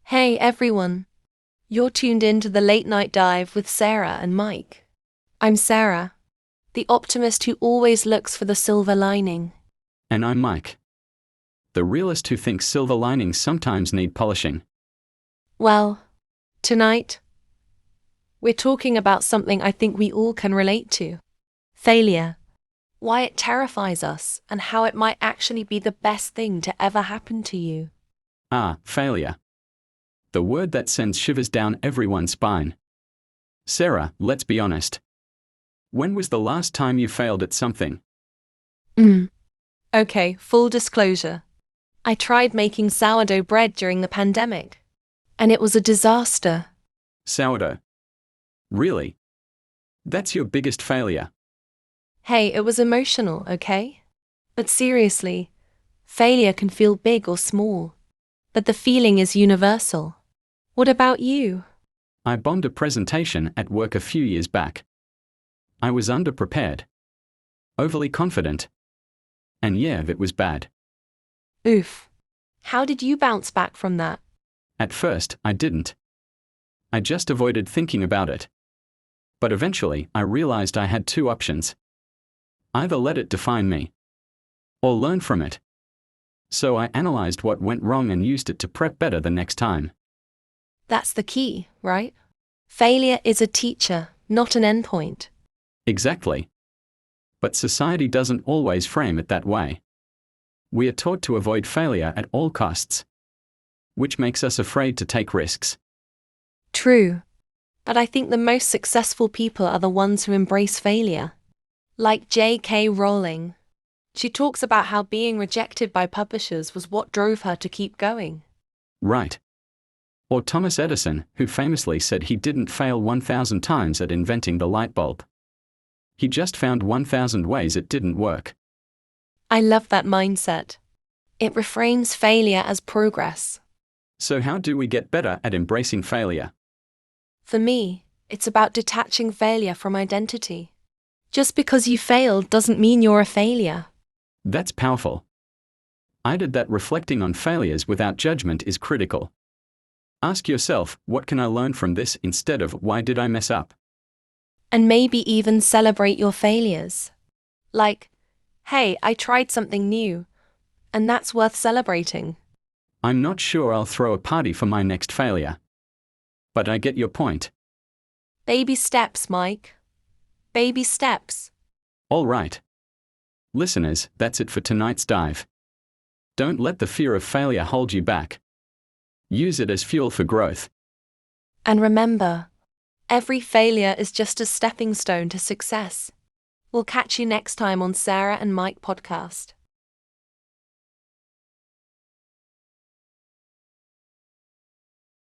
Hey everyone, you're tuned in to the Late Night Dive with Sarah and Mike. I'm Sarah, the optimist who always looks for the silver lining. And I'm Mike, the realist who thinks silver linings sometimes need polishing. Well, tonight, we're talking about something I think we all can relate to. Failure. Why it terrifies us and how it might actually be the best thing to ever happen to you. Failure. The word that sends shivers down everyone's spine. Sarah, let's be honest. When was the last time you failed at something? Okay, full disclosure. I tried making sourdough bread during the pandemic, and it was a disaster. Sourdough. Really? That's your biggest failure? Hey, it was emotional, okay? But seriously, failure can feel big or small, but the feeling is universal. What about you? I bombed a presentation at work a few years back. I was underprepared, overly confident, and yeah, it was bad. Oof. How did you bounce back from that? At first, I didn't. I just avoided thinking about it. But eventually, I realized I had two options. Either let it define me, or learn from it. So I analyzed what went wrong and used it to prep better the next time. That's the key, right? Failure is a teacher, not an endpoint. Exactly. But society doesn't always frame it that way. We are taught to avoid failure at all costs, which makes us afraid to take risks. True. But I think the most successful people are the ones who embrace failure. Like J.K. Rowling. She talks about how being rejected by publishers was what drove her to keep going. Right. Or Thomas Edison, who famously said he didn't fail 1,000 times at inventing the light bulb. He just found 1,000 ways it didn't work. I love that mindset. It reframes failure as progress. So how do we get better at embracing failure? For me, it's about detaching failure from identity. Just because you failed doesn't mean you're a failure. That's powerful. I did that. Reflecting on failures without judgment is critical. Ask yourself, what can I learn from this instead of why did I mess up? And maybe even celebrate your failures. Like, hey, I tried something new, and that's worth celebrating. I'm not sure I'll throw a party for my next failure. But I get your point. Baby steps, Mike. Baby steps. All right. Listeners, that's it for tonight's dive. Don't let the fear of failure hold you back. Use it as fuel for growth. And remember, every failure is just a stepping stone to success. We'll catch you next time on Sarah and Mike Podcast.